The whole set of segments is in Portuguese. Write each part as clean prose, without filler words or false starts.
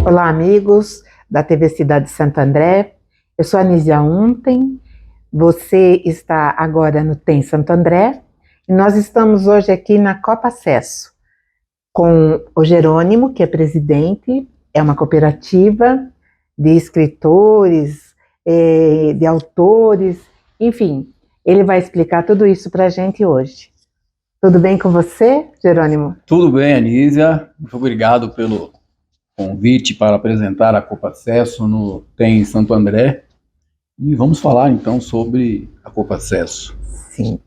Olá, amigos da TV Cidade de Santo André. Eu sou a Anísia Unten. Você está agora no TEM Santo André. E nós estamos hoje aqui na Copa Acesso com o Jerônimo, que é presidente. É uma cooperativa de escritores, de autores, enfim. Ele vai explicar tudo isso para a gente hoje. Tudo bem com você, Jerônimo? Tudo bem, Anísia. Muito obrigado pelo convite para apresentar a Copa Acesso no TEM Santo André. E vamos falar então sobre a Copa Acesso. Sim.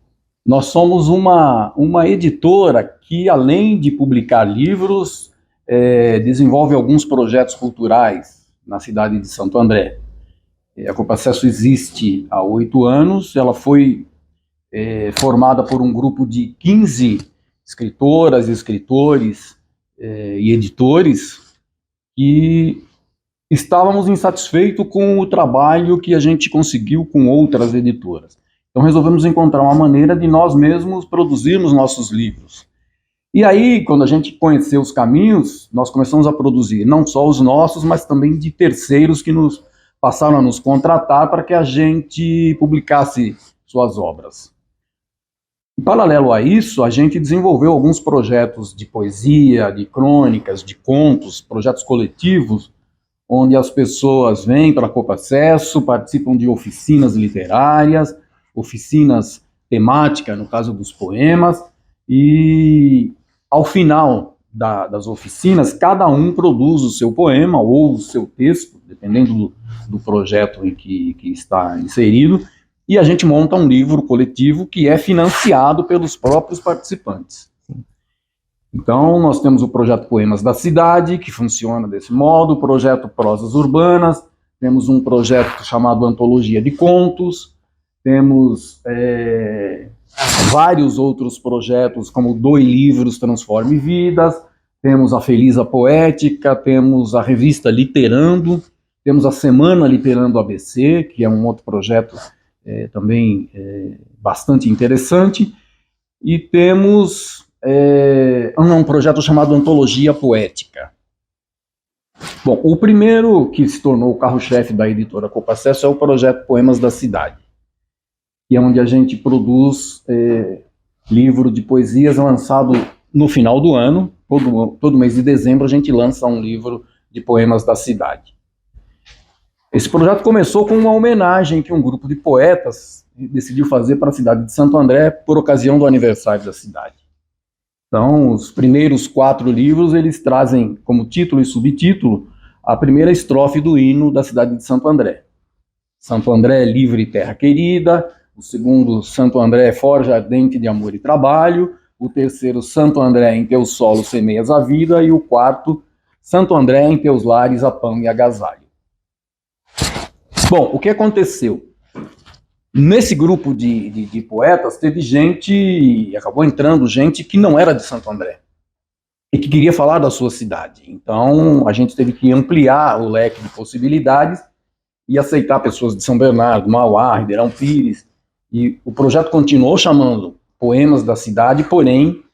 Nós somos uma editora que, além de publicar livros, desenvolve alguns projetos culturais na cidade de Santo André. A Copa Acesso existe há 8 anos, ela foi formada por um grupo de 15 escritoras, escritores e editores que estávamos insatisfeitos com o trabalho que a gente conseguiu com outras editoras. Então resolvemos encontrar uma maneira de nós mesmos produzirmos nossos livros. E aí, quando a gente conheceu os caminhos, nós começamos a produzir não só os nossos, mas também de terceiros que nos passaram a nos contratar para que a gente publicasse suas obras. Em paralelo a isso, a gente desenvolveu alguns projetos de poesia, de crônicas, de contos, projetos coletivos, onde as pessoas vêm para a Copa Acesso, participam de oficinas literárias, oficinas temáticas, no caso dos poemas, e ao final das oficinas, cada um produz o seu poema ou o seu texto, dependendo do projeto em que está inserido, e a gente monta um livro coletivo que é financiado pelos próprios participantes. Então, nós temos o projeto Poemas da Cidade, que funciona desse modo, o projeto Prosas Urbanas, temos um projeto chamado Antologia de Contos, temos vários outros projetos, como Doe Livros Transforme Vidas, temos a Feliza Poética, temos a revista Literando, temos a Semana Literando ABC, que é um outro projeto também bastante interessante, e temos um projeto chamado Antologia Poética. Bom, o primeiro que se tornou o carro-chefe da editora Copa Acesso é o projeto Poemas da Cidade, que é onde a gente produz livro de poesias lançado no final do ano. Todo mês de dezembro a gente lança um livro de poemas da cidade. Esse projeto começou com uma homenagem que um grupo de poetas decidiu fazer para a cidade de Santo André por ocasião do aniversário da cidade. Então, os primeiros 4 livros, eles trazem como título e subtítulo a primeira estrofe do hino da cidade de Santo André. Santo André, livre terra querida. O segundo, Santo André, forja ardente de amor e trabalho. O terceiro, Santo André, em teu solo semeias a vida. E o quarto, Santo André, em teus lares a pão e agasalho. Bom, o que aconteceu? Nesse grupo de poetas, teve gente, acabou entrando gente que não era de Santo André e que queria falar da sua cidade. Então, a gente teve que ampliar o leque de possibilidades e aceitar pessoas de São Bernardo, Mauá, Ribeirão Pires. E o projeto continuou chamando Poemas da Cidade, porém,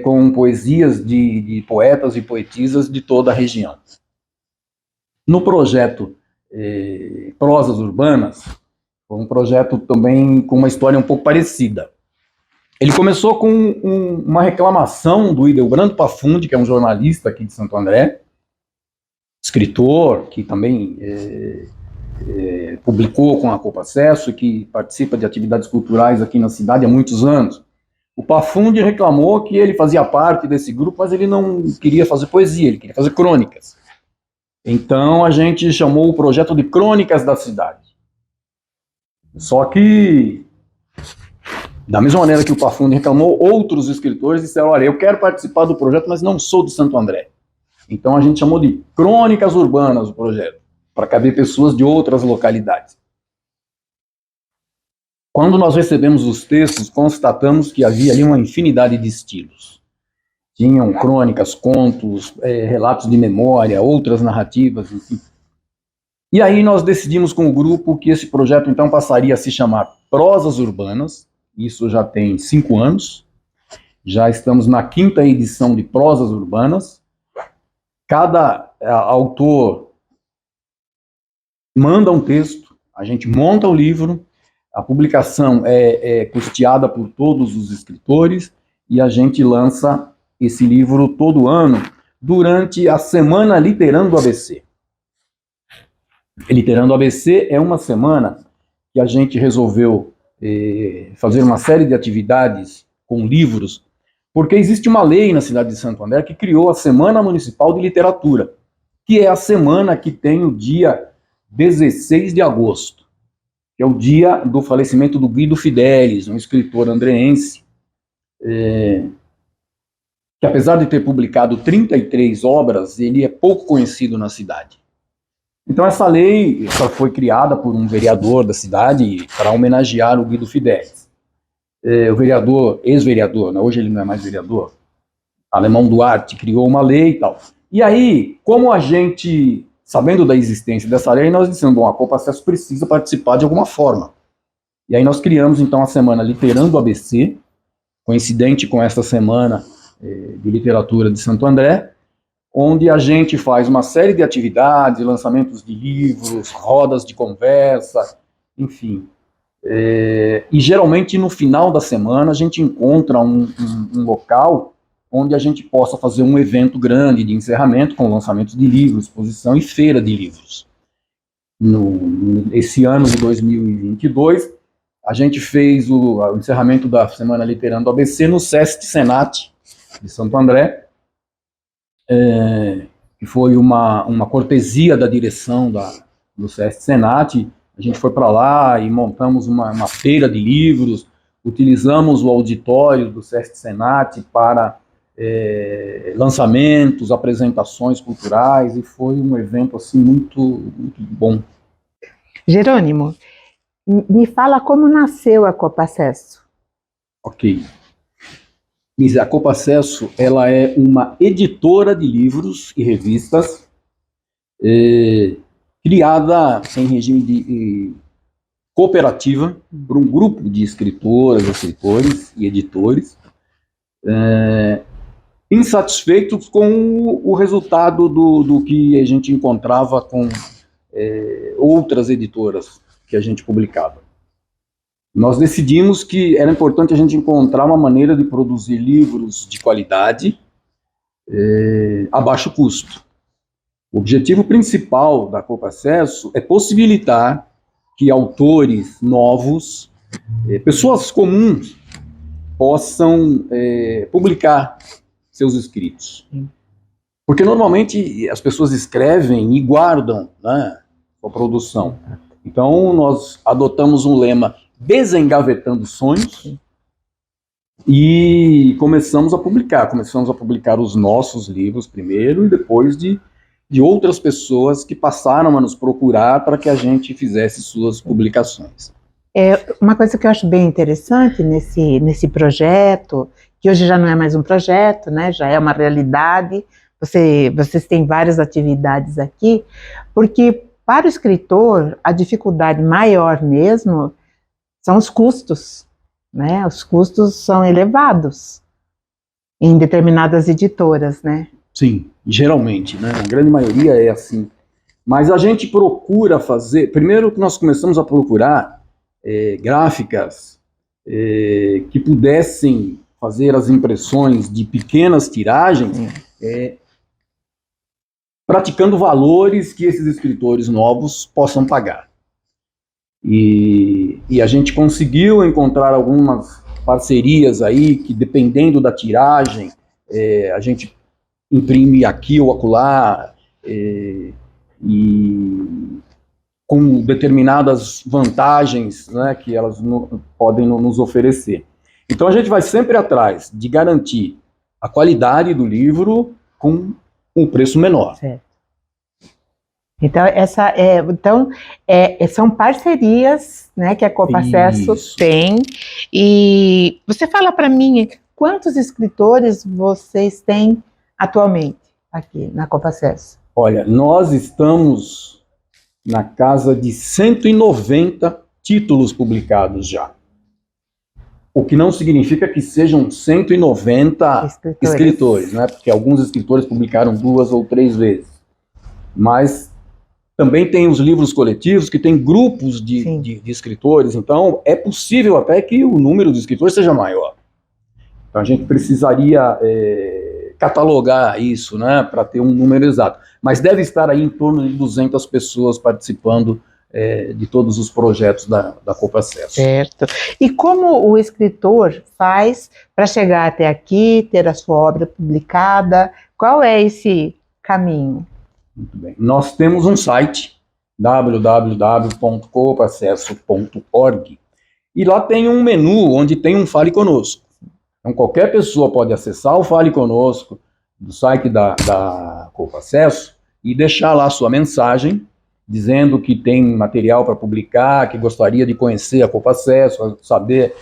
com poesias de poetas e poetisas de toda a região. No projeto Prosas Urbanas, foi um projeto também com uma história um pouco parecida. Ele começou com uma reclamação do Ildebrando Pafundi, que é um jornalista aqui de Santo André, escritor, que também publicou com a Copa Acesso e que participa de atividades culturais aqui na cidade há muitos anos. O Pafundi reclamou que ele fazia parte desse grupo, mas ele não queria fazer poesia, ele queria fazer crônicas. Então a gente chamou o projeto de Crônicas da Cidade. Só que, da mesma maneira que o Pafundi reclamou, outros escritores disseram: olha, eu quero participar do projeto, mas não sou de Santo André. Então a gente chamou de Crônicas Urbanas o projeto, para caber pessoas de outras localidades. Quando nós recebemos os textos, constatamos que havia ali uma infinidade de estilos. Tinham crônicas, contos, relatos de memória, outras narrativas, enfim. E aí nós decidimos com o grupo que esse projeto então passaria a se chamar Prosas Urbanas. Isso já tem 5 anos. Já estamos na 5ª edição de Prosas Urbanas. Cada autor manda um texto, a gente monta o livro, a publicação é custeada por todos os escritores e a gente lança esse livro todo ano durante a Semana Literando ABC. Literando ABC é uma semana que a gente resolveu fazer uma série de atividades com livros, porque existe uma lei na cidade de Santo André que criou a Semana Municipal de Literatura, que é a semana que tem o dia 16 de agosto, que é o dia do falecimento do Guido Fidelis, um escritor andreense, que apesar de ter publicado 33 obras, ele é pouco conhecido na cidade. Então essa lei foi criada por um vereador da cidade para homenagear o Guido Fidelis. O vereador, ex-vereador, né, hoje ele não é mais vereador, Alemão Duarte, criou uma lei e tal. E aí, como a gente, sabendo da existência dessa lei, nós dissemos, bom, a Copa Acesso precisa participar de alguma forma. E aí nós criamos então a Semana Literando ABC, coincidente com esta Semana de Literatura de Santo André, onde a gente faz uma série de atividades, lançamentos de livros, rodas de conversa, enfim. E geralmente no final da semana a gente encontra um local onde a gente possa fazer um evento grande de encerramento com lançamentos de livros, exposição e feira de livros. Esse ano de 2022, a gente fez o encerramento da Semana Literando ABC no Sesc Senat de Santo André, que foi uma cortesia da direção do Sesc Senat. A gente foi para lá e montamos uma feira de livros, utilizamos o auditório do Sesc Senat para lançamentos, apresentações culturais, e foi um evento assim muito, muito bom. Jerônimo, me fala como nasceu a Copa Acesso. Ok. A Copa Acesso, ela é uma editora de livros e revistas criada em regime de cooperativa por um grupo de escritoras, escritores e editores insatisfeitos com o resultado do que a gente encontrava com outras editoras que a gente publicava. Nós decidimos que era importante a gente encontrar uma maneira de produzir livros de qualidade a baixo custo. O objetivo principal da Copa Acesso é possibilitar que autores novos, pessoas comuns, possam publicar seus escritos. Porque normalmente as pessoas escrevem e guardam, né, a produção. Então nós adotamos um lema: desengavetando sonhos, e começamos a publicar os nossos livros primeiro, e depois de outras pessoas que passaram a nos procurar para que a gente fizesse suas publicações. Uma coisa que eu acho bem interessante nesse projeto, que hoje já não é mais um projeto, né, já é uma realidade, vocês têm várias atividades aqui, porque para o escritor a dificuldade maior mesmo são os custos, né? Os custos são elevados em determinadas editoras, né? Sim, geralmente, né? A grande maioria é assim. Mas a gente procura fazer... Primeiro que nós começamos a procurar gráficas que pudessem fazer as impressões de pequenas tiragens, praticando valores que esses escritores novos possam pagar. E a gente conseguiu encontrar algumas parcerias aí que, dependendo da tiragem, a gente imprime aqui ou acolá, e com determinadas vantagens, né, que elas podem nos oferecer. Então a gente vai sempre atrás de garantir a qualidade do livro com um preço menor. Certo. Então, são parcerias, né, que a Copa Acesso tem. E você fala para mim, quantos escritores vocês têm atualmente aqui na Copa Acesso? Olha, nós estamos na casa de 190 títulos publicados já. O que não significa que sejam 190 escritores, né? Porque alguns escritores publicaram 2 ou 3 vezes. Mas também tem os livros coletivos, que tem grupos Sim. de escritores, então é possível até que o número de escritores seja maior. Então a gente precisaria catalogar isso, né, para ter um número exato. Mas deve estar aí em torno de 200 pessoas participando de todos os projetos da Copa Acesso. Certo. E como o escritor faz para chegar até aqui, ter a sua obra publicada? Qual é esse caminho? Muito bem. Nós temos um site, www.copacesso.org, e lá tem um menu onde tem um Fale Conosco. Então qualquer pessoa pode acessar o Fale Conosco do site da Copa Acesso e deixar lá sua mensagem, dizendo que tem material para publicar, que gostaria de conhecer a Copa Acesso, saber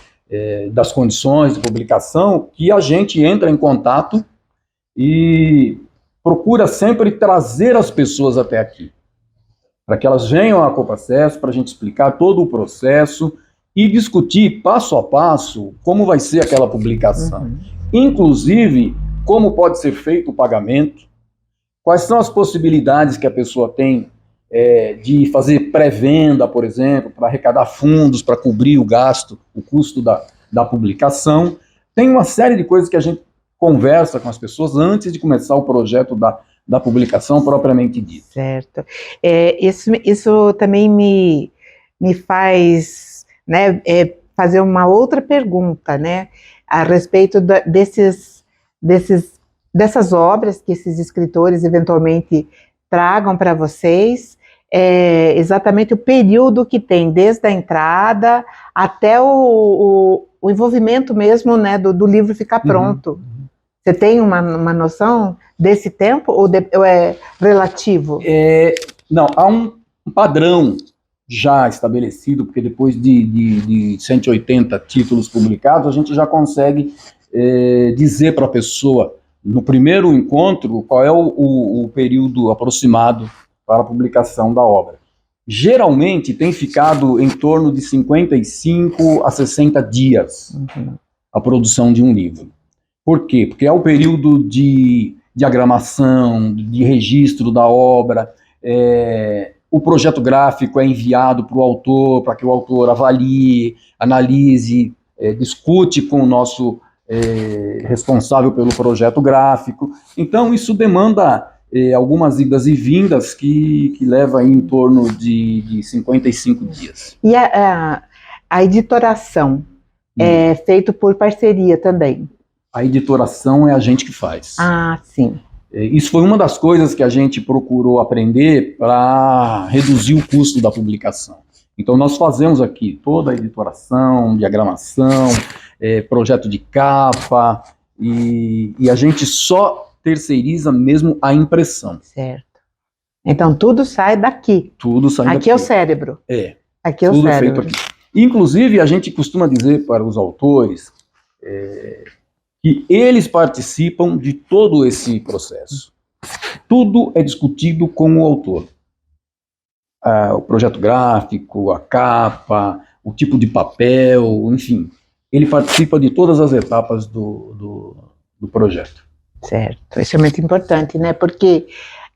das condições de publicação, que a gente entra em contato e procura sempre trazer as pessoas até aqui, para que elas venham à Copa Acesso, para a gente explicar todo o processo e discutir passo a passo como vai ser aquela publicação. Uhum. Inclusive, como pode ser feito o pagamento, quais são as possibilidades que a pessoa tem de fazer pré-venda, por exemplo, para arrecadar fundos, para cobrir o gasto, o custo da publicação. Tem uma série de coisas que a gente conversa com as pessoas antes de começar o projeto da publicação propriamente dita. Certo. Isso também me faz, né, fazer uma outra pergunta, né, a respeito dessas obras que esses escritores eventualmente tragam para vocês, exatamente o período que tem desde a entrada até o envolvimento mesmo, né, do livro ficar pronto. Uhum. Você tem uma noção desse tempo ou é relativo? Não, há um padrão já estabelecido, porque depois de 180 títulos publicados, a gente já consegue dizer para a pessoa, no primeiro encontro, qual é o período aproximado para a publicação da obra. Geralmente tem ficado em torno de 55 a 60 dias a produção de um livro. Por quê? Porque é o período de diagramação, de registro da obra, o projeto gráfico é enviado para o autor, para que o autor avalie, analise, discute com o nosso responsável pelo projeto gráfico. Então isso demanda algumas idas e vindas que leva aí em torno de 55 dias. E a editoração é feito por parceria também? A editoração é a gente que faz. Ah, sim. Isso foi uma das coisas que a gente procurou aprender para reduzir o custo da publicação. Então nós fazemos aqui toda a editoração, diagramação, projeto de capa, e a gente só terceiriza mesmo a impressão. Certo. Então tudo sai daqui. Tudo sai daqui. Aqui é o cérebro. Aqui é tudo o cérebro. É feito aqui. Inclusive a gente costuma dizer para os autores que eles participam de todo esse processo. Tudo é discutido com o autor. O projeto gráfico, a capa, o tipo de papel, enfim. Ele participa de todas as etapas do projeto. Certo, isso é muito importante, né? Porque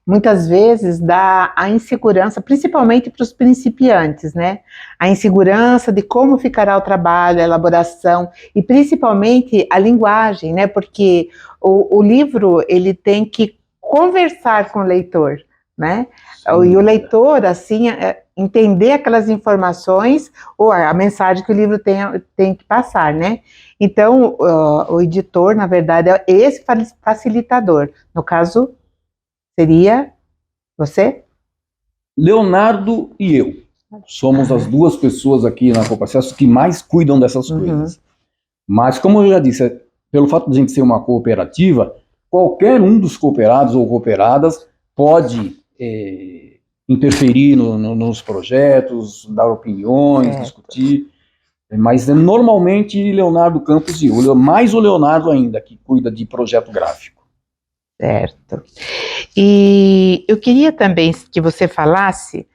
muitas vezes dá a insegurança, principalmente para os principiantes, né? A insegurança de como ficará o trabalho, a elaboração e principalmente a linguagem, né? Porque o livro, ele tem que conversar com o leitor, né? Sim. E o leitor, assim, entender aquelas informações ou a mensagem que o livro tem que passar, né? Então, o editor, na verdade, é esse facilitador. No caso, seria você? Leonardo e eu. Somos as duas pessoas aqui na Copa Acesso que mais cuidam dessas coisas. Mas, como eu já disse, pelo fato de a gente ser uma cooperativa, qualquer um dos cooperados ou cooperadas pode interferir nos projetos, dar opiniões, discutir. Mas normalmente Leonardo Campos e eu, mais o Leonardo ainda, que cuida de projeto gráfico. Certo. E eu queria também que você falasse,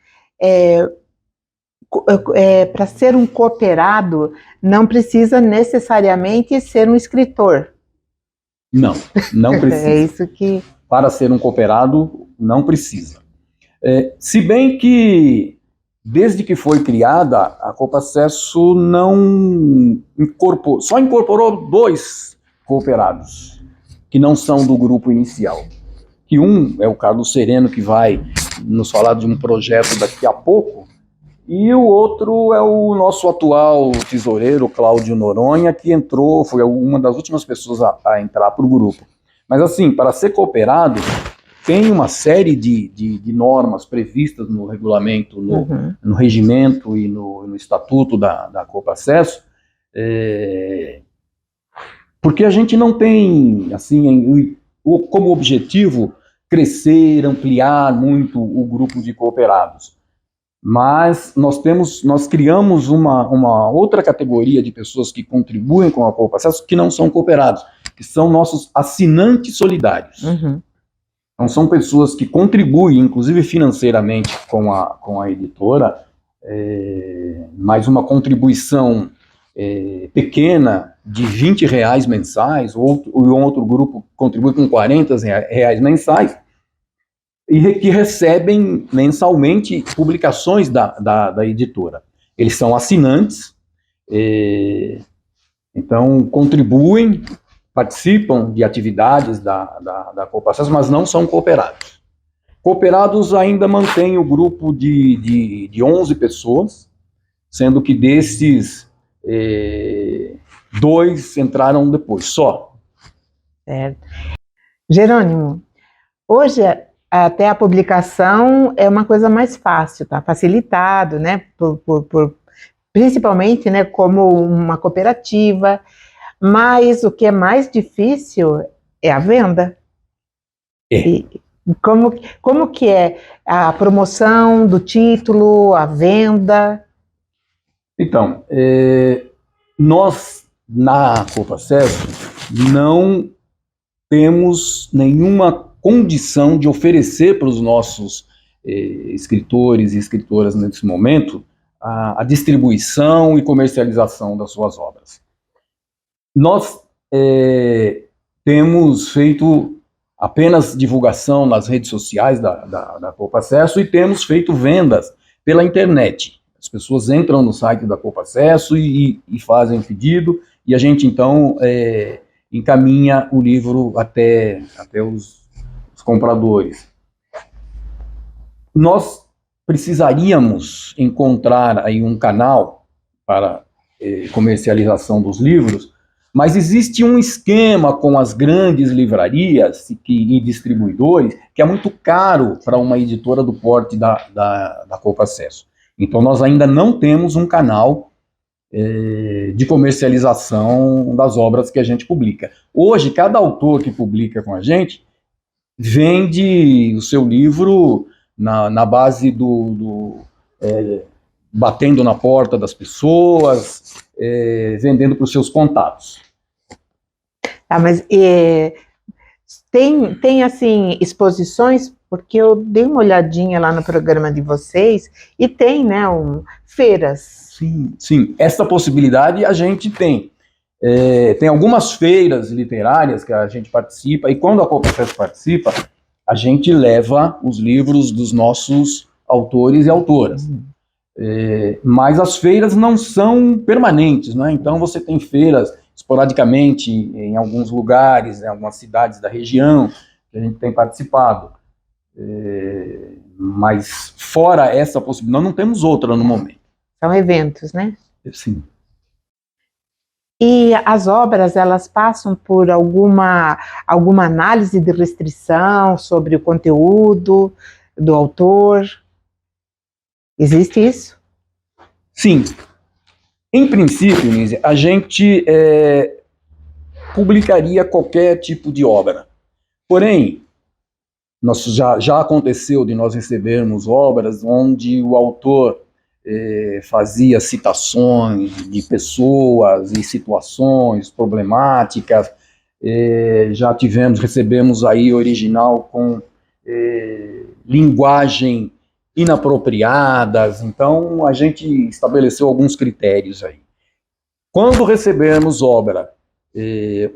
para ser um cooperado, não precisa necessariamente ser um escritor. Não precisa. É isso que... Para ser um cooperado, não precisa. Se bem que, desde que foi criada, a Copacesso não incorporou, só incorporou 2 cooperados, que não são do grupo inicial. Que um é o Carlos Sereno, que vai nos falar de um projeto daqui a pouco, e o outro é o nosso atual tesoureiro, Cláudio Noronha, que entrou, foi uma das últimas pessoas a entrar para o grupo. Mas assim, para ser cooperado, tem uma série de normas previstas no regulamento, no regimento e no estatuto da Copacesso, porque a gente não tem, assim, como objetivo crescer, ampliar muito o grupo de cooperados. Mas nós criamos uma outra categoria de pessoas que contribuem com a Copacesso, que não são cooperados, que são nossos assinantes solidários. Então são pessoas que contribuem, inclusive financeiramente, com a editora, mas uma contribuição pequena de R$20 mensais, ou um outro grupo contribui com R$40 mensais, e que recebem mensalmente publicações da editora. Eles são assinantes, então contribuem, participam de atividades da Copacesso, mas não são cooperados. Cooperados ainda mantém o grupo de 11 pessoas, sendo que desses 2 entraram depois, só. Certo. Jerônimo, hoje até a publicação é uma coisa mais fácil, tá facilitado, né, principalmente, né, como uma cooperativa, mas o que é mais difícil é a venda. E como que é a promoção do título, a venda? Então, nós, na Copacesso, não temos nenhuma condição de oferecer para os nossos escritores e escritoras nesse momento a distribuição e comercialização das suas obras. Nós temos feito apenas divulgação nas redes sociais da Copacesso e temos feito vendas pela internet. As pessoas entram no site da Copacesso e fazem pedido, e a gente então encaminha o livro até os compradores. Nós precisaríamos encontrar aí um canal para comercialização dos livros, mas existe um esquema com as grandes livrarias e distribuidores que é muito caro para uma editora do porte da Copacesso. Então nós ainda não temos um canal de comercialização das obras que a gente publica. Hoje, cada autor que publica com a gente vende o seu livro na base batendo na porta das pessoas, vendendo para os seus contatos. Mas tem assim, exposições, porque eu dei uma olhadinha lá no programa de vocês, e tem, né, feiras. Sim, essa possibilidade a gente tem. Tem algumas feiras literárias que a gente participa, e quando a Copacesso participa, a gente leva os livros dos nossos autores e autoras. Mas as feiras não são permanentes, né? Então você tem feiras esporadicamente em alguns lugares, em algumas cidades da região, que a gente tem participado. Mas fora essa possibilidade, nós não temos outra no momento. São eventos, né? Sim. E as obras, elas passam por alguma análise de restrição sobre o conteúdo do autor? Existe isso? Sim. Em princípio, Nízia, a gente publicaria qualquer tipo de obra. Porém, já aconteceu de nós recebermos obras onde o autor fazia citações de pessoas e situações problemáticas. Já recebemos aí original com linguagem inapropriadas, então a gente estabeleceu alguns critérios aí. Quando recebermos obra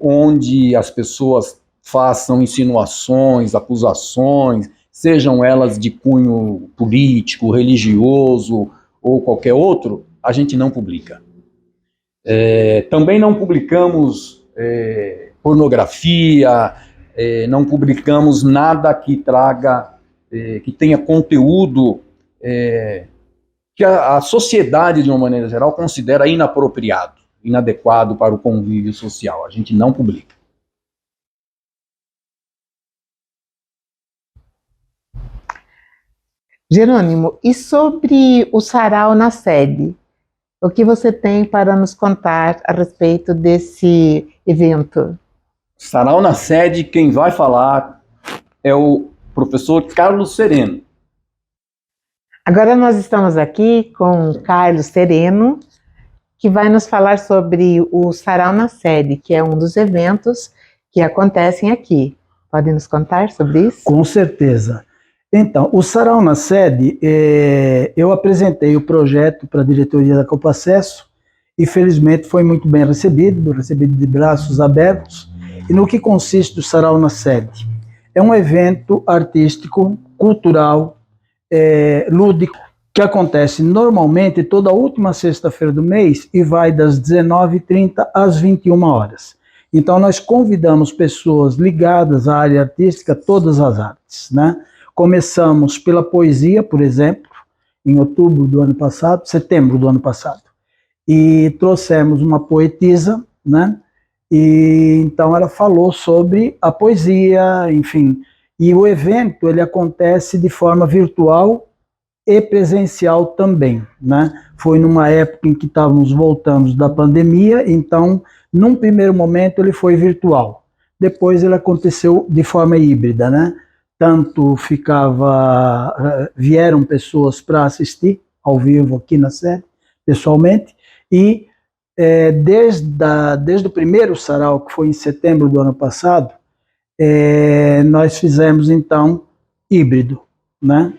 onde as pessoas façam insinuações, acusações, sejam elas de cunho político, religioso ou qualquer outro, a gente não publica. Também não publicamos pornografia, não publicamos nada que traga, que tenha conteúdo que a sociedade, de uma maneira geral, considera inapropriado, inadequado para o convívio social. A gente não publica. Jerônimo, e sobre o sarau na sede? O que você tem para nos contar a respeito desse evento? Sarau na sede, quem vai falar é o professor Carlos Sereno. Agora nós estamos aqui com o Carlos Sereno, que vai nos falar sobre o Sarau na Sede, que é um dos eventos que acontecem aqui. Pode nos contar sobre isso? Com certeza. Então, o Sarau na Sede, eu apresentei o projeto para a diretoria da Copa Acesso e felizmente foi muito bem recebido de braços abertos. E no que consiste o Sarau na Sede? É um evento artístico, cultural, lúdico, que acontece normalmente toda a última sexta-feira do mês e vai das 19h30 às 21 horas. Então nós convidamos pessoas ligadas à área artística, todas as artes, né? Começamos pela poesia, por exemplo, em outubro do ano passado, setembro do ano passado, e trouxemos uma poetisa, né? E então ela falou sobre a poesia, enfim. E o evento ele acontece de forma virtual e presencial também, né? Foi numa época em que estávamos voltando da pandemia, então, num primeiro momento ele foi virtual. Depois ele aconteceu de forma híbrida, né? Tanto vieram pessoas para assistir ao vivo aqui na sede, pessoalmente, e desde o primeiro sarau, que foi em setembro do ano passado, nós fizemos então híbrido, né?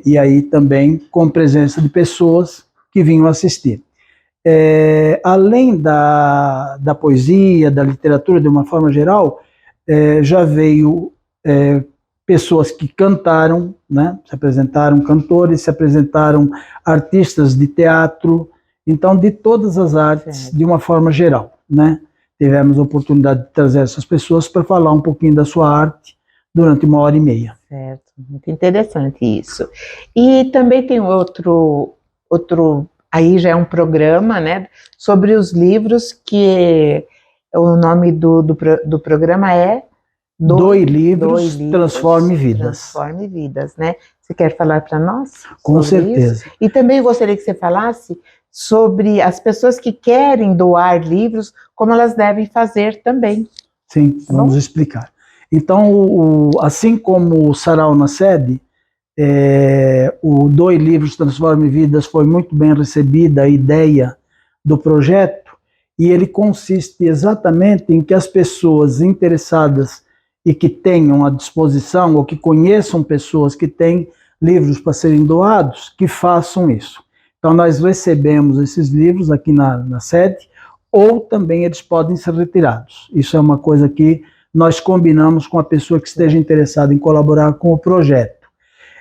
E aí também com presença de pessoas que vinham assistir. Além da poesia, da literatura de uma forma geral, já veio pessoas que cantaram, né? Se apresentaram cantores, se apresentaram artistas de teatro, então de todas as artes de uma forma geral, né? Tivemos a oportunidade de trazer essas pessoas para falar um pouquinho da sua arte durante 1h30. Certo, muito interessante isso. E também tem outro, aí já é um programa, né, sobre os livros, que o nome do programa é Doe Livros, Transforme Vidas. Transforme Vidas, né? Você quer falar para nós? Com certeza. Isso? E também gostaria que você falasse sobre as pessoas que querem doar livros, como elas devem fazer também. Sim, vamos explicar. Então, assim como o Sarau na Sede, o Doe Livros Transforme Vidas foi muito bem recebida a ideia do projeto, e ele consiste exatamente em que as pessoas interessadas e que tenham à disposição, ou que conheçam pessoas que têm livros para serem doados, que façam isso. Então nós recebemos esses livros aqui na sede, ou também eles podem ser retirados. Isso é uma coisa que nós combinamos com a pessoa que esteja interessada em colaborar com o projeto.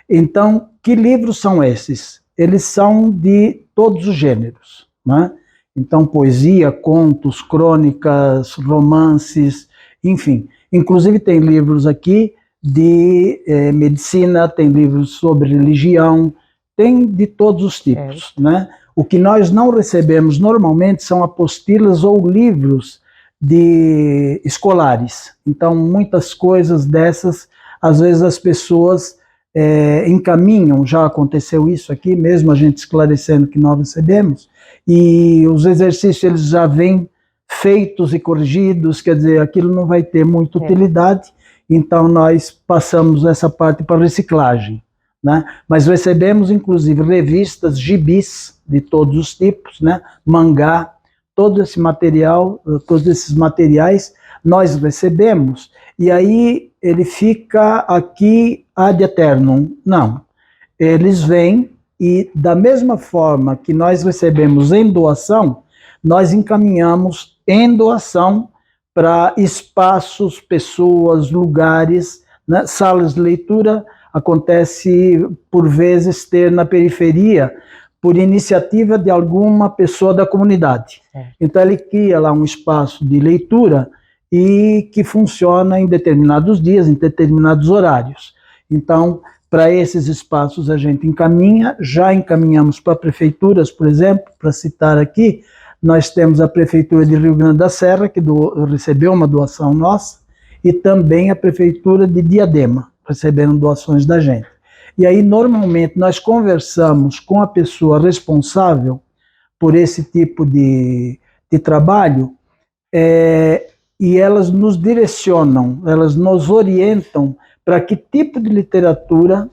Então, que livros são esses? Eles são de todos os gêneros, né? Então, poesia, contos, crônicas, romances, enfim. Inclusive tem livros aqui de medicina, tem livros sobre religião, tem de todos os tipos, né? O que nós não recebemos normalmente são apostilas ou livros escolares. Então, muitas coisas dessas, às vezes as pessoas encaminham, já aconteceu isso aqui, mesmo a gente esclarecendo que nós recebemos, e os exercícios eles já vêm feitos e corrigidos, quer dizer, aquilo não vai ter muita utilidade, então nós passamos essa parte para reciclagem, né? Mas recebemos inclusive revistas, gibis de todos os tipos, né? Mangá, todo esse material, todos esses materiais nós recebemos, e aí ele fica aqui ad eternum. Não, eles vêm e da mesma forma que nós recebemos em doação, nós encaminhamos em doação para espaços, pessoas, lugares né? Salas de leitura acontece, por vezes, ter na periferia, por iniciativa de alguma pessoa da comunidade. Então ele cria lá um espaço de leitura e que funciona em determinados dias, em determinados horários. Então, para esses espaços a gente encaminha, já encaminhamos para prefeituras, por exemplo, para citar aqui, nós temos a Prefeitura de Rio Grande da Serra, que recebeu uma doação nossa, e também a Prefeitura de Diadema, recebendo doações da gente. E aí, normalmente, nós conversamos com a pessoa responsável por esse tipo de trabalho, e elas nos direcionam, elas nos orientam para que tipo de literatura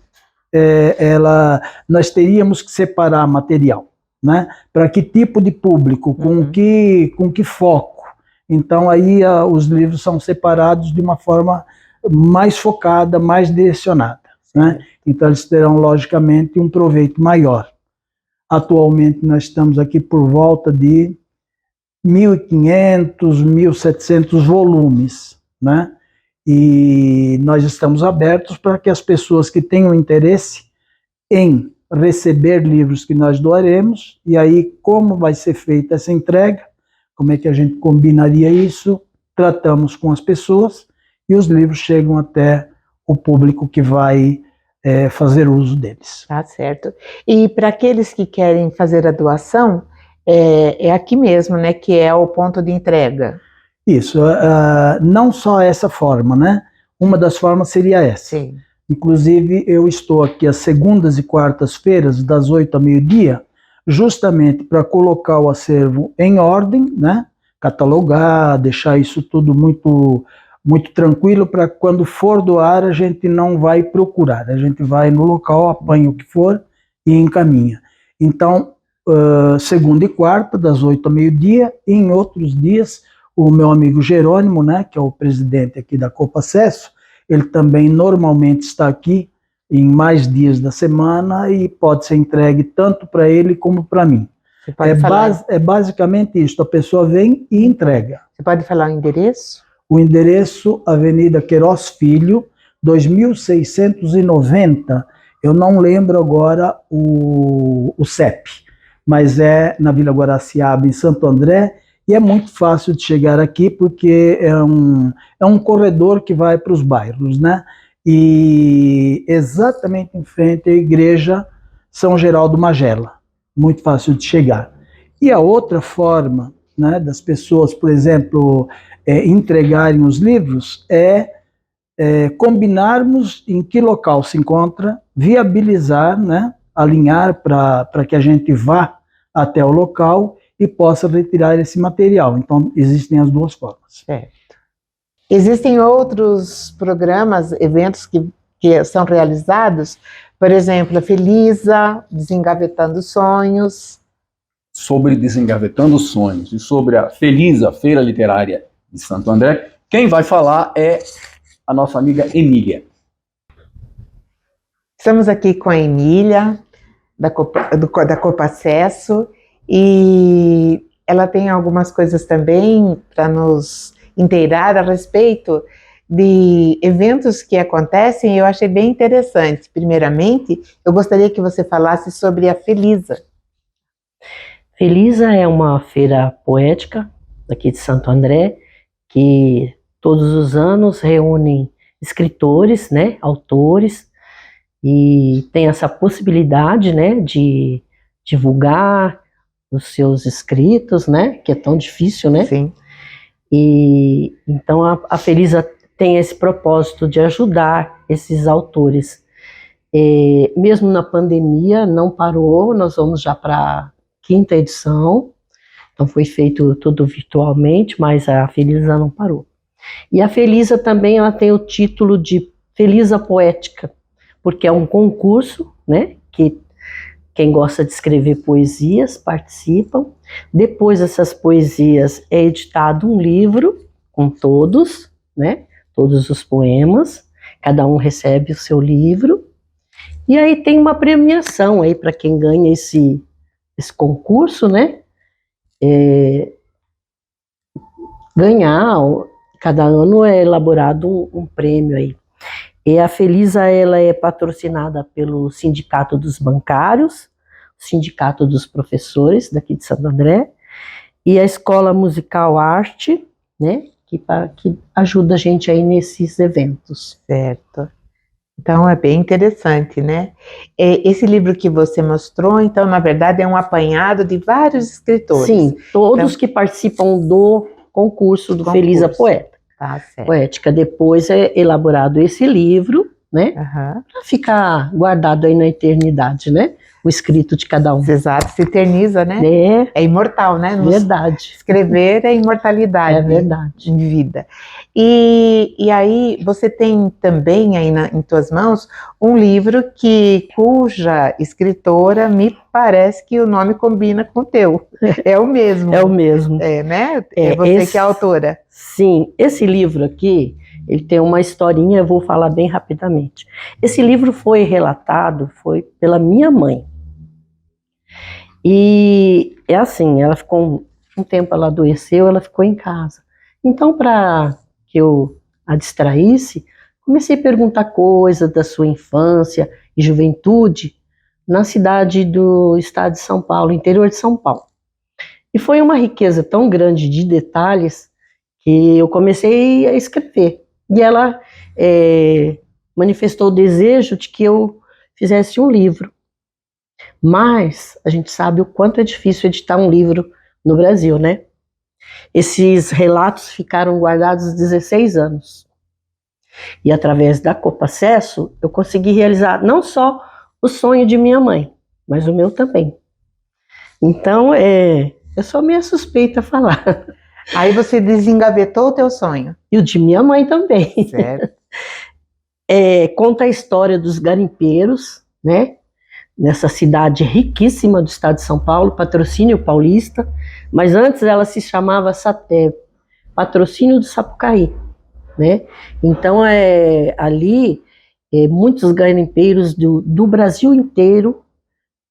nós teríamos que separar material, né? Para que tipo de público, com que foco. Então, aí os livros são separados de uma forma mais focada, mais direcionada, né? Então, eles terão, logicamente, um proveito maior. Atualmente, nós estamos aqui por volta de 1.500, 1.700 volumes, né? E nós estamos abertos para que as pessoas que tenham interesse em receber livros que nós doaremos, e aí como vai ser feita essa entrega, como é que a gente combinaria isso, tratamos com as pessoas e os livros chegam até o público que vai fazer uso deles. Tá certo. E para aqueles que querem fazer a doação, é aqui mesmo, né, que é o ponto de entrega. Isso, não só essa forma, né? Uma das formas seria essa. Sim. Inclusive, eu estou aqui às segundas e quartas-feiras, das 8 ao meio-dia, justamente para colocar o acervo em ordem, né? Catalogar, deixar isso tudo muito, muito tranquilo, para quando for doar a gente não vai procurar, a gente vai no local, apanha o que for e encaminha. Então, segunda e quarta, das 8 ao meio-dia, e em outros dias, o meu amigo Jerônimo, né, que é o presidente aqui da Copa Acesso, ele também normalmente está aqui em mais dias da semana e pode ser entregue tanto para ele como para mim. É basicamente isso, a pessoa vem e entrega. Você pode falar o endereço? O endereço, Avenida Queiroz Filho, 2690, eu não lembro agora o CEP, mas é na Vila Guaraciaba, em Santo André, e é muito fácil de chegar aqui, porque é um corredor que vai para os bairros, né? E exatamente em frente à igreja São Geraldo Magela, muito fácil de chegar. E a outra forma, né, das pessoas, por exemplo, entregarem os livros é combinarmos em que local se encontra, viabilizar, né, alinhar para que a gente vá até o local e possa retirar esse material. Então, existem as duas formas. Certo. Existem outros programas, eventos que são realizados, por exemplo, a Felisa, Desengavetando Sonhos. Sobre Desengavetando Sonhos e sobre a Felisa, Feira Literária de Santo André, quem vai falar é a nossa amiga Emília. Estamos aqui com a Emília, da Copa Acesso, e ela tem algumas coisas também para nos inteirar a respeito de eventos que acontecem, e eu achei bem interessante. Primeiramente, eu gostaria que você falasse sobre a Felisa. Felisa é uma feira poética aqui de Santo André, que todos os anos reúnem escritores, né, autores, e tem essa possibilidade, né, de divulgar os seus escritos, né, que é tão difícil, né? Sim. E então a Felisa tem esse propósito de ajudar esses autores. Mesmo na pandemia, não parou, nós vamos já para a 5ª edição, então foi feito tudo virtualmente, mas a Felisa não parou. E a Felisa também ela tem o título de Felisa Poética, porque é um concurso, né, que quem gosta de escrever poesias participam. Depois dessas poesias é editado um livro com todos, né, todos os poemas, cada um recebe o seu livro, e aí tem uma premiação aí para quem ganha esse concurso, né, ganhar, cada ano é elaborado um prêmio aí. E a Felisa, ela é patrocinada pelo Sindicato dos Bancários, o Sindicato dos Professores daqui de Santo André, e a Escola Musical Arte, né, que ajuda a gente aí nesses eventos. Certo. Então é bem interessante, né? Esse livro que você mostrou, então, na verdade, é um apanhado de vários escritores. Sim, todos que participam do concurso do Felisa Poética. Tá certo. Poética. Depois é elaborado esse livro, né? Uhum. Para ficar guardado aí na eternidade, né? O escrito de cada um. Exato, se eterniza, né? É imortal, né? Verdade. Escrever é imortalidade. É verdade. Em vida. E aí você tem também aí em tuas mãos um livro cuja escritora me parece que o nome combina com o teu. É o mesmo. É o mesmo. É, né? É você que é a autora. Sim, esse livro aqui, ele tem uma historinha, eu vou falar bem rapidamente. Esse livro foi relatado, foi pela minha mãe. E é assim, ela ficou um tempo, ela adoeceu, ela ficou em casa. Então, para que eu a distraísse, comecei a perguntar coisas da sua infância e juventude na cidade do estado de São Paulo, interior de São Paulo. E foi uma riqueza tão grande de detalhes que eu comecei a escrever. E ela manifestou o desejo de que eu fizesse um livro. Mas a gente sabe o quanto é difícil editar um livro no Brasil, né? Esses relatos ficaram guardados 16 anos. E através da Copa Acesso, eu consegui realizar não só o sonho de minha mãe, mas o meu também. Então, eu sou meio suspeita a falar. Aí você desengavetou o teu sonho. E o de minha mãe também. Certo. Conta a história dos garimpeiros, né? Nessa cidade riquíssima do estado de São Paulo, Patrocínio Paulista, mas antes ela se chamava SATEV, Patrocínio do Sapucaí, né? Então, ali, muitos garimpeiros do Brasil inteiro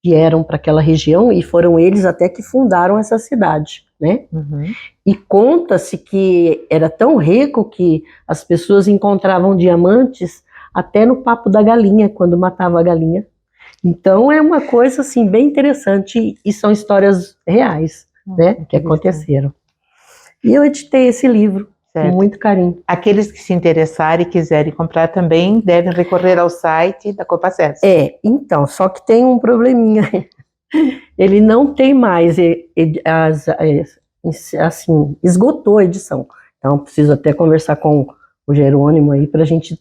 vieram para aquela região e foram eles até que fundaram essa cidade, né? Uhum. E conta-se que era tão rico que as pessoas encontravam diamantes até no papo da galinha, quando matava a galinha. Então é uma coisa assim bem interessante e são histórias reais, né, que aconteceram. E eu editei esse livro com muito carinho. Aqueles que se interessarem e quiserem comprar também devem recorrer ao site da Copa Acesso. Então, só que tem um probleminha. Ele não tem mais, assim, esgotou a edição. Então preciso até conversar com o Jerônimo aí para a gente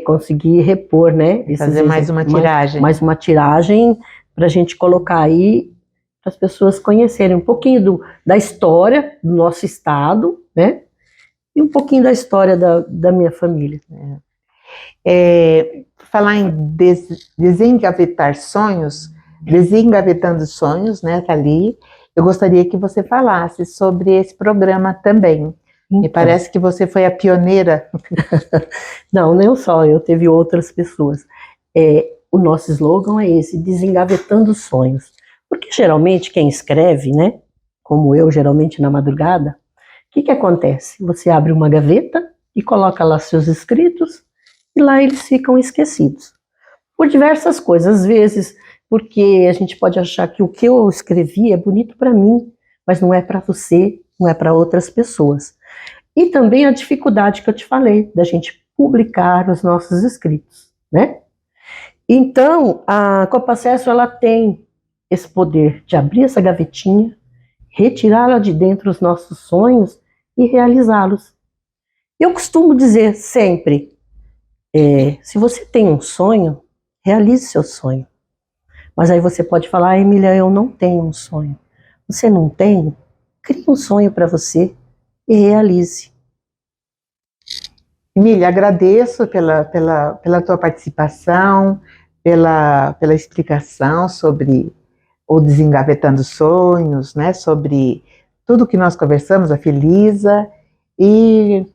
conseguir repor, né? Fazer mais uma tiragem. Mais uma tiragem para a gente colocar aí, para as pessoas conhecerem um pouquinho da história do nosso estado, né? E um pouquinho da história da minha família. Falar em desengavetar sonhos, desengavetando sonhos, né, tá ali. Eu gostaria que você falasse sobre esse programa também. Então. Me parece que você foi a pioneira. Não, não só eu, teve outras pessoas. O nosso slogan é esse, desengavetando sonhos. Porque geralmente quem escreve, né, como eu, geralmente na madrugada, o que acontece? Você abre uma gaveta e coloca lá seus escritos e lá eles ficam esquecidos. Por diversas coisas, às vezes porque a gente pode achar que o que eu escrevi é bonito para mim, mas não é para você, não é para outras pessoas. E também a dificuldade que eu te falei, da gente publicar os nossos escritos, né? Então, a Copa Acesso, ela tem esse poder de abrir essa gavetinha, retirá-la de dentro os nossos sonhos e realizá-los. Eu costumo dizer sempre, se você tem um sonho, realize seu sonho. Mas aí você pode falar, Emília, eu não tenho um sonho. Você não tem? Crie um sonho para você e realize. Emília, agradeço pela tua participação, pela explicação sobre o Desengavetando Sonhos, né, sobre tudo que nós conversamos, a Felisa, e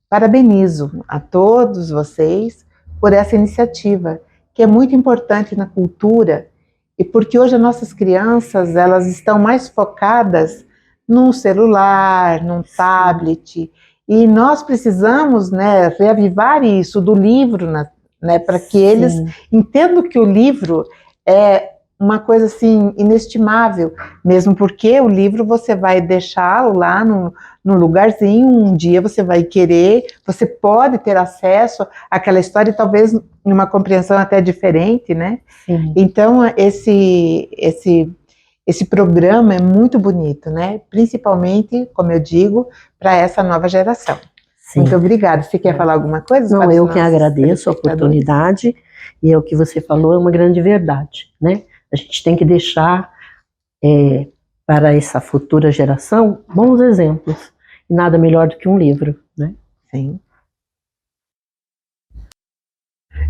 parabenizo a todos vocês por essa iniciativa, que é muito importante na cultura, e porque hoje as nossas crianças, elas estão mais focadas num celular, num tablet, E nós precisamos, né, reavivar isso do livro, né, para que eles entendam que o livro é uma coisa assim inestimável, mesmo porque o livro você vai deixá-lo lá no lugarzinho, um dia você vai querer, você pode ter acesso àquela história e talvez numa compreensão até diferente, né? Sim. Então esse programa é muito bonito, né? Principalmente, como eu digo, para essa nova geração. Sim. Muito obrigada. Você quer falar alguma coisa? Não, eu que agradeço a oportunidade, e é o que você falou, é uma grande verdade, né? A gente tem que deixar para essa futura geração bons exemplos, e nada melhor do que um livro, né? Sim.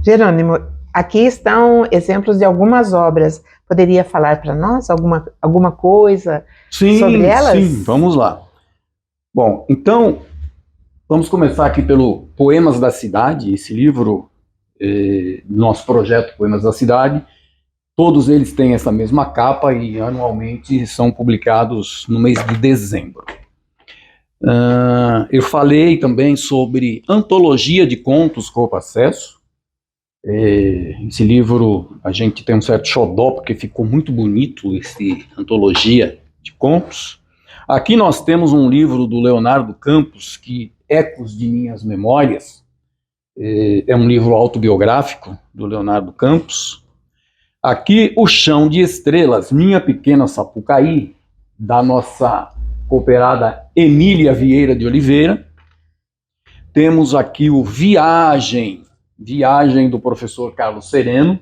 Jerônimo, aqui estão exemplos de algumas obras. Poderia falar para nós alguma coisa sobre elas? Sim, vamos lá. Bom, então, vamos começar aqui pelo Poemas da Cidade, esse livro, nosso projeto Poemas da Cidade. Todos eles têm essa mesma capa e anualmente são publicados no mês de dezembro. Eu falei também sobre Antologia de Contos Corpo Acesso. Esse livro a gente tem um certo xodó, porque ficou muito bonito, esse Antologia de Contos. Aqui nós temos um livro do Leonardo Campos, que Ecos de Minhas Memórias. É um livro autobiográfico do Leonardo Campos. Aqui, O Chão de Estrelas, Minha Pequena Sapucaí, da nossa cooperada Emília Vieira de Oliveira. Temos aqui o Viagem do professor Carlos Sereno,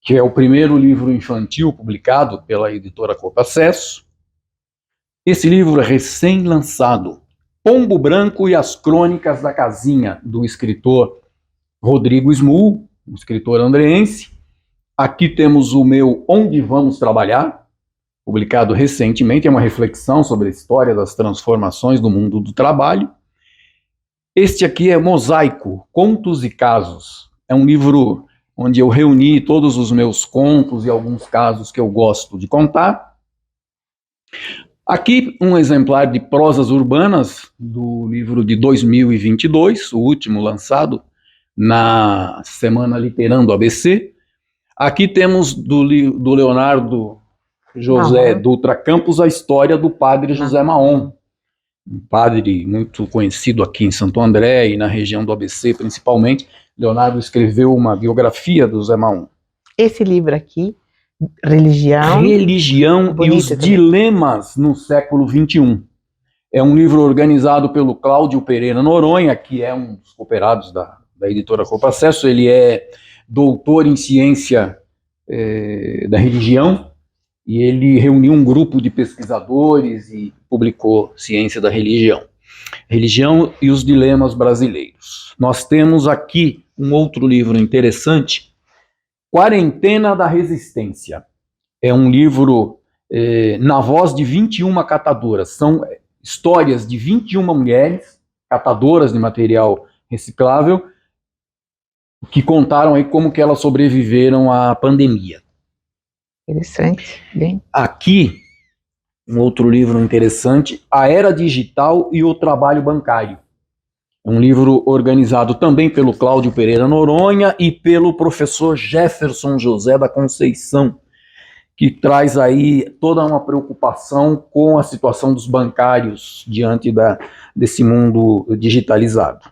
que é o primeiro livro infantil publicado pela editora Corpo Acesso. Esse livro é recém-lançado, Pombo Branco e as Crônicas da Casinha, do escritor Rodrigo Smull, um escritor andreense. Aqui temos o meu Onde Vamos Trabalhar, publicado recentemente, é uma reflexão sobre a história das transformações do mundo do trabalho. Este aqui é Mosaico, Contos e Casos. É um livro onde eu reuni todos os meus contos e alguns casos que eu gosto de contar. Aqui um exemplar de Prosas Urbanas, do livro de 2022, o último lançado na Semana Literando ABC. Aqui temos do Leonardo José Dutra Campos a história do padre José Mahon, um padre muito conhecido aqui em Santo André e na região do ABC principalmente. Leonardo escreveu uma biografia do José Mahon. Esse livro aqui, Religião e os também. Dilemas no século XXI. É um livro organizado pelo Cláudio Pereira Noronha, que é um dos cooperados da editora Corpo Acesso. Ele é doutor em ciência da religião, e ele reuniu um grupo de pesquisadores e publicou Ciência da Religião. Religião e os Dilemas Brasileiros. Nós temos aqui um outro livro interessante, Quarentena da Resistência. É um livro na voz de 21 catadoras. São histórias de 21 mulheres, catadoras de material reciclável, que contaram aí como que elas sobreviveram à pandemia. Interessante, bem. Aqui, um outro livro interessante, A Era Digital e o Trabalho Bancário. É um livro organizado também pelo Cláudio Pereira Noronha e pelo professor Jefferson José da Conceição, que traz aí toda uma preocupação com a situação dos bancários diante desse mundo digitalizado.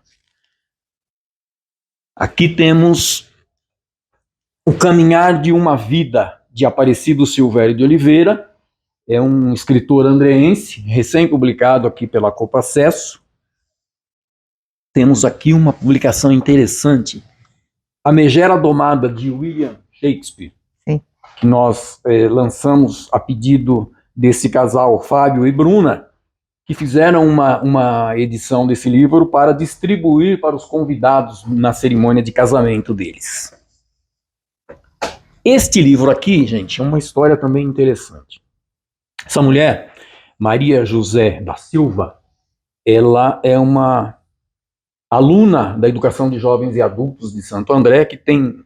Aqui temos O Caminhar de uma Vida, de Aparecido Silvério de Oliveira. É um escritor andreense, recém-publicado aqui pela Corpo Acesso. Temos aqui uma publicação interessante, A Megera Domada, de William Shakespeare, sim, que nós lançamos a pedido desse casal, Fábio e Bruna, que fizeram uma edição desse livro para distribuir para os convidados na cerimônia de casamento deles. Este livro aqui, gente, é uma história também interessante. Essa mulher, Maria José da Silva, ela é uma aluna da Educação de Jovens e Adultos de Santo André, que tem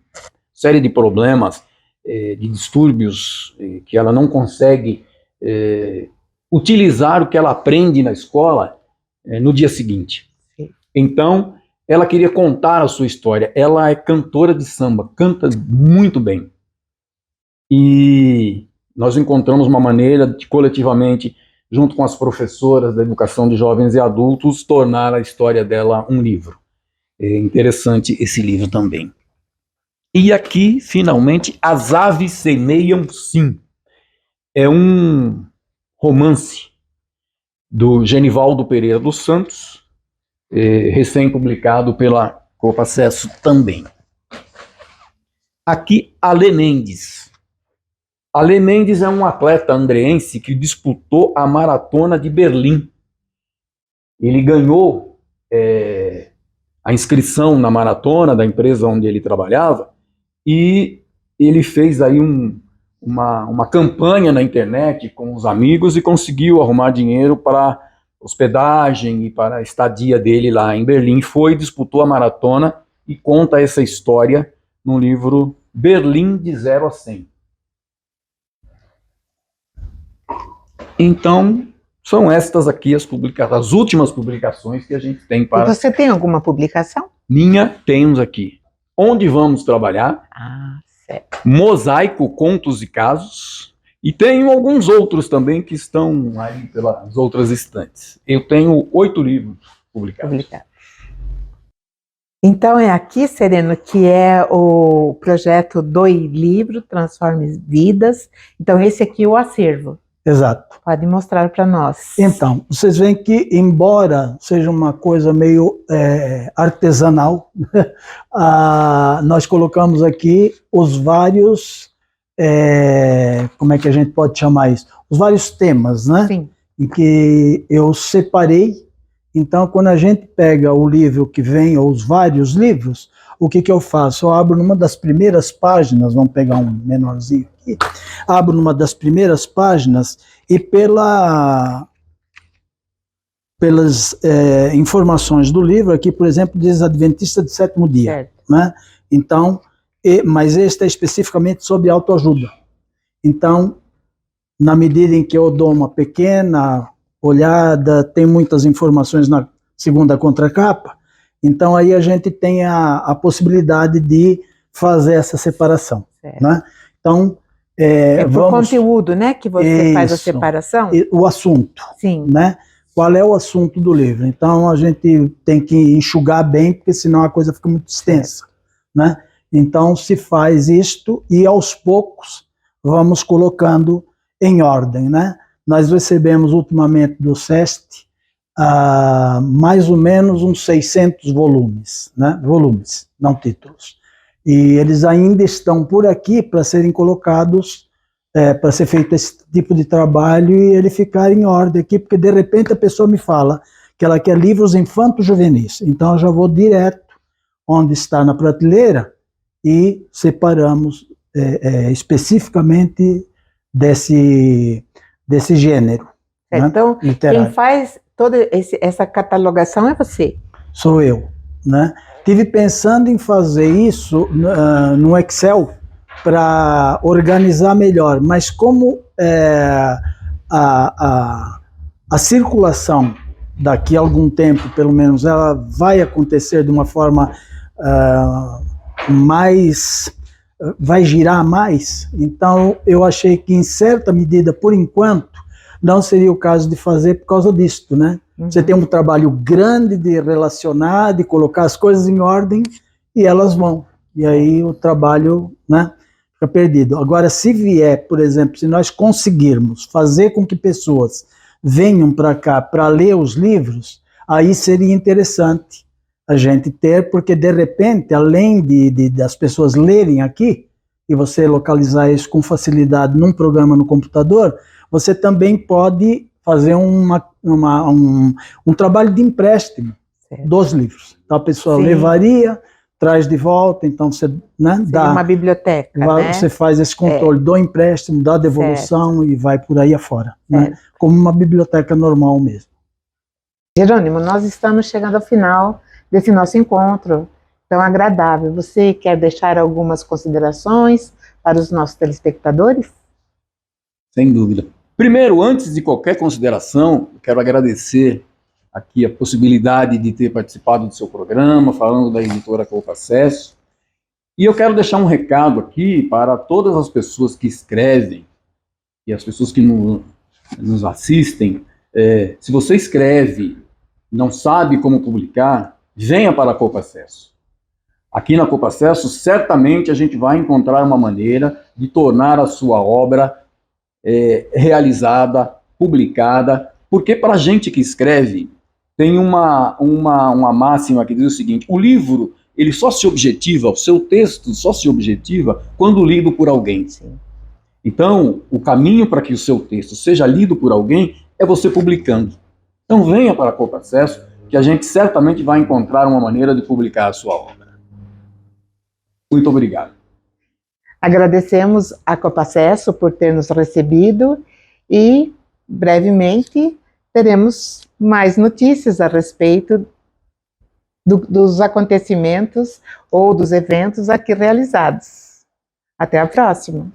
série de problemas, de distúrbios, que ela não consegue utilizar o que ela aprende na escola no dia seguinte. Sim. Então, ela queria contar a sua história. Ela é cantora de samba, canta muito bem. E nós encontramos uma maneira de, coletivamente, junto com as professoras da educação de jovens e adultos, tornar a história dela um livro. É interessante esse livro também. E aqui, finalmente, As Aves Semeiam Sim. É um romance do Genivaldo Pereira dos Santos, recém-publicado pela Copa Acesso também. Aqui, Alê Mendes. Alê Mendes é um atleta andreense que disputou a Maratona de Berlim. Ele ganhou a inscrição na maratona da empresa onde ele trabalhava e ele fez aí uma campanha na internet com os amigos e conseguiu arrumar dinheiro para hospedagem e para a estadia dele lá em Berlim. Foi, disputou a maratona e conta essa história no livro Berlim de 0 a 100. Então, são estas aqui as últimas publicações que a gente tem para... E você tem alguma publicação? Temos aqui. Onde Vamos Trabalhar? Ah, certo. Mosaico, Contos e Casos. E tenho alguns outros também que estão aí pelas outras estantes. Eu tenho 8 livros publicados. Então é aqui, Sereno, que é o projeto Doe Livro, Transforme Vidas. Então esse aqui é o acervo. Exato. Pode mostrar para nós. Então, vocês veem que, embora seja uma coisa meio artesanal, nós colocamos aqui os vários, como é que a gente pode chamar isso? Os vários temas, né? Sim. Em que eu separei. Então, quando a gente pega o livro que vem, ou os vários livros, o que eu faço? Eu abro numa das primeiras páginas, vamos pegar um menorzinho aqui, abro numa das primeiras páginas e pelas informações do livro, aqui, por exemplo, diz Adventista de Sétimo Dia. Certo. Né? Então, mas este é especificamente sobre autoajuda. Então, na medida em que eu dou uma pequena olhada, tem muitas informações na segunda contracapa, então aí a gente tem a possibilidade de fazer essa separação. Né? Então, por conteúdo, né, que você faz a separação? O assunto. Sim. Né? Qual é o assunto do livro? Então a gente tem que enxugar bem, porque senão a coisa fica muito extensa. Né? Então se faz isto e aos poucos vamos colocando em ordem. Né? Nós recebemos ultimamente do SEST mais ou menos uns 600 volumes, né? Volumes, não títulos. E eles ainda estão por aqui para serem colocados, para ser feito esse tipo de trabalho e ele ficar em ordem aqui, porque de repente a pessoa me fala que ela quer livros infanto-juvenis. Então eu já vou direto onde está na prateleira e separamos especificamente desse gênero. Né? Então, literário. Quem faz toda essa catalogação é você? Sou eu. Né? Tive pensando em fazer isso no Excel para organizar melhor, mas como a circulação daqui a algum tempo, pelo menos, ela vai acontecer de uma forma vai girar mais, então eu achei que em certa medida, por enquanto, não seria o caso de fazer por causa disto, né? Uhum. Você tem um trabalho grande de relacionar, de colocar as coisas em ordem e elas vão. E aí o trabalho, né, fica perdido. Agora, se vier, por exemplo, se nós conseguirmos fazer com que pessoas venham para cá para ler os livros, aí seria interessante a gente ter, porque de repente, além das pessoas lerem aqui, e você localizar isso com facilidade num programa no computador, você também pode fazer um trabalho de empréstimo dos livros. Então a pessoa levaria, traz de volta, então você dá uma biblioteca, né? Você faz esse controle do empréstimo, da devolução e vai por aí afora, né? Como uma biblioteca normal mesmo. Jerônimo, nós estamos chegando ao final desse nosso encontro tão agradável. Você quer deixar algumas considerações para os nossos telespectadores? Sem dúvida. Primeiro, antes de qualquer consideração, eu quero agradecer aqui a possibilidade de ter participado do seu programa, falando da editora Copa Acesso. E eu quero deixar um recado aqui para todas as pessoas que escrevem e as pessoas que nos assistem. Se você escreve, não sabe como publicar, venha para a Copa Acesso. Aqui na Copa Acesso, certamente a gente vai encontrar uma maneira de tornar a sua obra realizada, publicada, porque para a gente que escreve, tem uma máxima que diz o seguinte: o livro, ele só se objetiva, o seu texto só se objetiva quando lido por alguém. Sim. Então, o caminho para que o seu texto seja lido por alguém é você publicando. Então venha para a Copa Acesso, que a gente certamente vai encontrar uma maneira de publicar a sua obra. Muito obrigado. Agradecemos a Copa Acesso por ter nos recebido e, brevemente, teremos mais notícias a respeito dos acontecimentos ou dos eventos aqui realizados. Até a próxima!